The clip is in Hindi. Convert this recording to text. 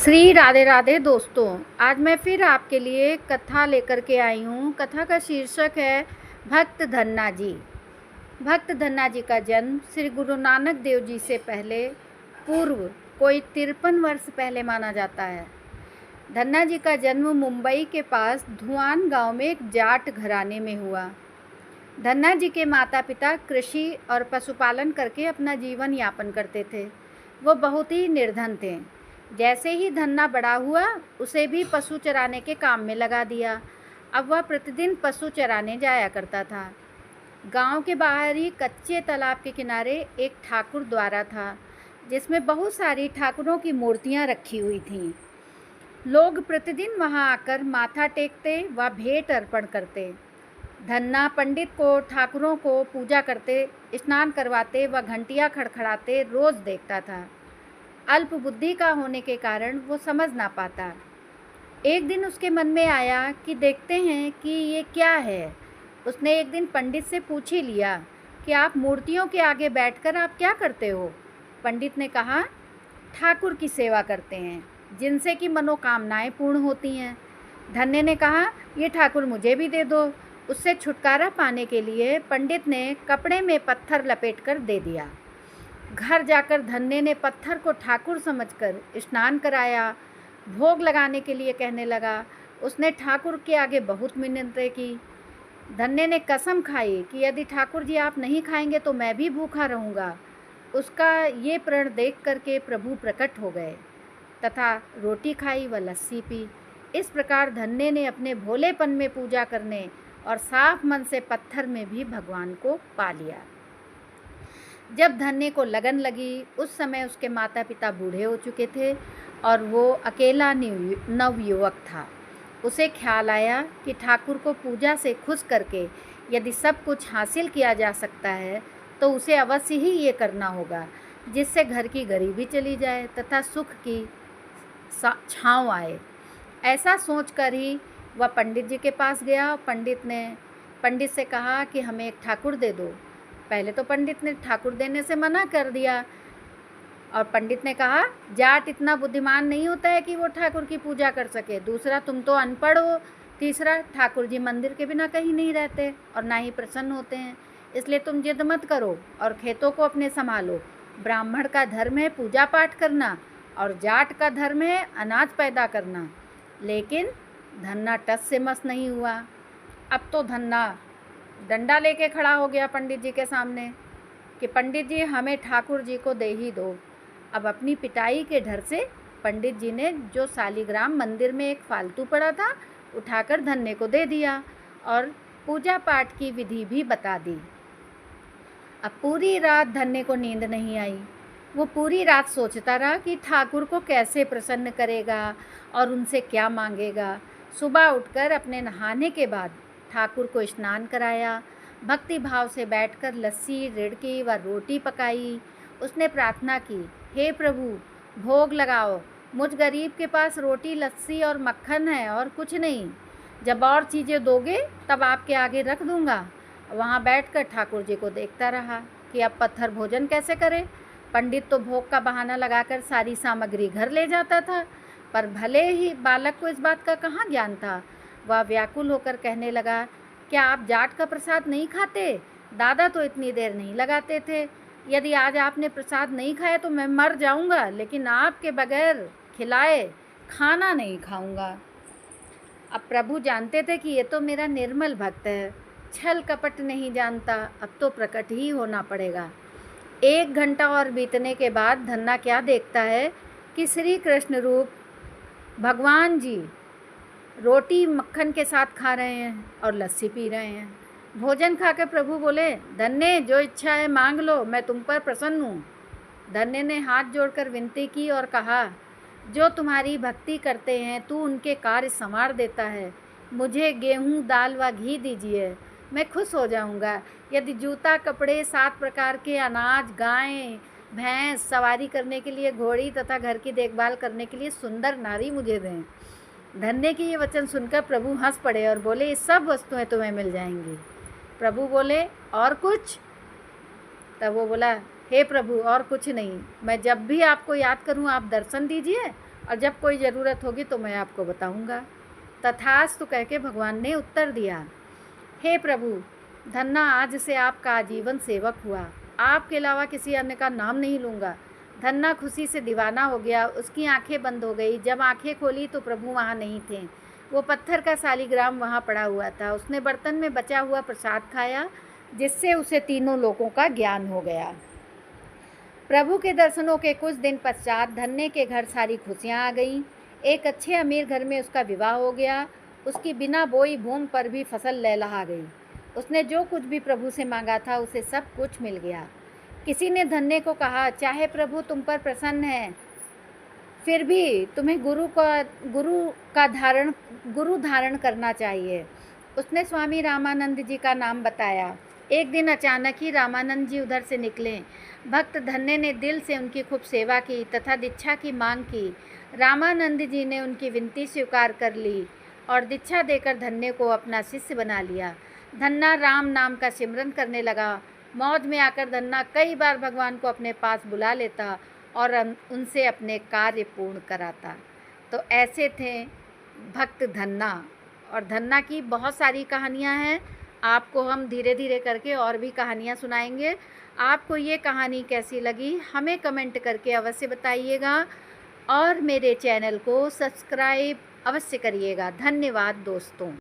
श्री राधे राधे दोस्तों। आज मैं फिर आपके लिए कथा लेकर के आई हूँ। कथा का शीर्षक है भक्त धन्ना जी। भक्त धन्ना जी का जन्म श्री गुरु नानक देव जी से पहले पूर्व कोई 53 वर्ष पहले माना जाता है। धन्ना जी का जन्म मुंबई के पास धुआन गांव में एक जाट घराने में हुआ। धन्ना जी के माता पिता कृषि और पशुपालन करके अपना जीवन यापन करते थे। वो बहुत ही निर्धन थे। जैसे ही धन्ना बड़ा हुआ उसे भी पशु चराने के काम में लगा दिया। अब वह प्रतिदिन पशु चराने जाया करता था। गांव के बाहर ही कच्चे तालाब के किनारे एक ठाकुर द्वारा था, जिसमें बहुत सारी ठाकुरों की मूर्तियां रखी हुई थीं। लोग प्रतिदिन वहां आकर माथा टेकते व भेंट अर्पण करते। धन्ना पंडित को ठाकुरों को पूजा करते, स्नान करवाते व घंटियां खड़खड़ाते रोज देखता था। अल्प बुद्धि का होने के कारण वो समझ ना पाता। एक दिन उसके मन में आया कि देखते हैं कि ये क्या है। उसने एक दिन पंडित से पूछ ही लिया कि आप मूर्तियों के आगे बैठकर आप क्या करते हो। पंडित ने कहा, ठाकुर की सेवा करते हैं, जिनसे कि मनोकामनाएं पूर्ण होती हैं। धन्य ने कहा, ये ठाकुर मुझे भी दे दो। उससे छुटकारा पाने के लिए पंडित ने कपड़े में पत्थर लपेटकर दे दिया। घर जाकर धन्य ने पत्थर को ठाकुर समझकर स्नान कराया, भोग लगाने के लिए कहने लगा। उसने ठाकुर के आगे बहुत मिन्नतें की। धन्य ने कसम खाई कि यदि ठाकुर जी आप नहीं खाएंगे तो मैं भी भूखा रहूँगा। उसका ये प्रण देख करके प्रभु प्रकट हो गए तथा रोटी खाई व लस्सी पी। इस प्रकार धन्य ने अपने भोलेपन में पूजा करने और साफ मन से पत्थर में भी भगवान को पा लिया। जब धन्य को लगन लगी, उस समय उसके माता पिता बूढ़े हो चुके थे और वो अकेला नवयुवक था। उसे ख्याल आया कि ठाकुर को पूजा से खुश करके यदि सब कुछ हासिल किया जा सकता है तो उसे अवश्य ही ये करना होगा, जिससे घर की गरीबी चली जाए तथा सुख की छाँव आए। ऐसा सोचकर ही वह पंडित जी के पास गया। पंडित से कहा कि हमें एक ठाकुर दे दो। पहले तो पंडित ने ठाकुर देने से मना कर दिया और पंडित ने कहा, जाट इतना बुद्धिमान नहीं होता है कि वो ठाकुर की पूजा कर सके। दूसरा, तुम तो अनपढ़ हो। तीसरा, ठाकुर जी मंदिर के बिना कहीं नहीं रहते और ना ही प्रसन्न होते हैं, इसलिए तुम जिद मत करो और खेतों को अपने संभालो। ब्राह्मण का धर्म है पूजा पाठ करना और जाट का धर्म है अनाज पैदा करना। लेकिन धन्ना टस से मस नहीं हुआ। अब तो धन्ना डंडा लेके खड़ा हो गया पंडित जी के सामने कि पंडित जी हमें ठाकुर जी को दे ही दो। अब अपनी पिटाई के डर से पंडित जी ने जो शालिग्राम मंदिर में एक फालतू पड़ा था उठाकर धन्य को दे दिया और पूजा पाठ की विधि भी बता दी। अब पूरी रात धन्य को नींद नहीं आई। वो पूरी रात सोचता रहा कि ठाकुर को कैसे प्रसन्न करेगा और उनसे क्या मांगेगा। सुबह उठकर अपने नहाने के बाद ठाकुर को स्नान कराया, भक्ति भाव से बैठकर लस्सी, रिड़की व रोटी पकाई। उसने प्रार्थना की, हे प्रभु भोग लगाओ, मुझ गरीब के पास रोटी, लस्सी और मक्खन है और कुछ नहीं। जब और चीज़ें दोगे तब आपके आगे रख दूंगा। वहाँ बैठकर ठाकुर जी को देखता रहा कि अब पत्थर भोजन कैसे करे। पंडित तो भोग का बहाना लगाकर सारी सामग्री घर ले जाता था, पर भले ही बालक को इस बात का कहाँ ज्ञान था। वह व्याकुल होकर कहने लगा, क्या आप जाट का प्रसाद नहीं खाते? दादा तो इतनी देर नहीं लगाते थे। यदि आज आपने प्रसाद नहीं खाया तो मैं मर जाऊंगा, लेकिन आपके बगैर खिलाए खाना नहीं खाऊंगा। अब प्रभु जानते थे कि ये तो मेरा निर्मल भक्त है, छल कपट नहीं जानता, अब तो प्रकट ही होना पड़ेगा। 1 घंटा और बीतने के बाद धन्ना क्या देखता है कि श्री कृष्ण रूप भगवान जी रोटी मक्खन के साथ खा रहे हैं और लस्सी पी रहे हैं। भोजन खाकर प्रभु बोले, धन्य जो इच्छा है मांग लो, मैं तुम पर प्रसन्न हूँ। धन्य ने हाथ जोड़कर विनती की और कहा, जो तुम्हारी भक्ति करते हैं तू उनके कार्य संवार देता है। मुझे गेहूँ, दाल व घी दीजिए, मैं खुश हो जाऊँगा। यदि जूता, कपड़े, 7 प्रकार के अनाज, गाय, भैंस, सवारी करने के लिए घोड़ी तथा घर की देखभाल करने के लिए सुंदर नारी मुझे दें। धन्य की ये वचन सुनकर प्रभु हंस पड़े और बोले, ये सब वस्तुएं तुम्हें मिल जाएंगी। प्रभु बोले, और कुछ? तब वो बोला, हे प्रभु और कुछ नहीं, मैं जब भी आपको याद करूं आप दर्शन दीजिए और जब कोई ज़रूरत होगी तो मैं आपको बताऊंगा। तथास्तु कह के भगवान ने उत्तर दिया, हे प्रभु, धन्ना आज से आपका आजीवन सेवक हुआ, आपके अलावा किसी अन्य का नाम नहीं लूँगा। धन्ना खुशी से दीवाना हो गया, उसकी आंखें बंद हो गई। जब आंखें खोली तो प्रभु वहाँ नहीं थे। वो पत्थर का शालिग्राम वहाँ पड़ा हुआ था। उसने बर्तन में बचा हुआ प्रसाद खाया, जिससे उसे तीनों लोकों का ज्ञान हो गया। प्रभु के दर्शनों के कुछ दिन पश्चात धन्य के घर सारी खुशियाँ आ गईं। एक अच्छे अमीर घर में उसका विवाह हो गया। उसकी बिना बोई भूमि पर भी फसल लहलहा गई। उसने जो कुछ भी प्रभु से मांगा था उसे सब कुछ मिल गया। किसी ने धन्य को कहा, चाहे प्रभु तुम पर प्रसन्न है, फिर भी तुम्हें गुरु धारण करना चाहिए। उसने स्वामी रामानंद जी का नाम बताया। एक दिन अचानक ही रामानंद जी उधर से निकले। भक्त धन्य ने दिल से उनकी खूब सेवा की तथा दीक्षा की मांग की। रामानंद जी ने उनकी विनती स्वीकार कर ली और दीक्षा देकर धन्य को अपना शिष्य बना लिया। धन्ना राम नाम का सिमरन करने लगा। मौज में आकर धन्ना कई बार भगवान को अपने पास बुला लेता और उनसे अपने कार्य पूर्ण कराता। तो ऐसे थे भक्त धन्ना। और धन्ना की बहुत सारी कहानियाँ हैं। आपको हम धीरे धीरे करके और भी कहानियाँ सुनाएंगे। आपको ये कहानी कैसी लगी हमें कमेंट करके अवश्य बताइएगा और मेरे चैनल को सब्सक्राइब अवश्य करिएगा। धन्यवाद दोस्तों।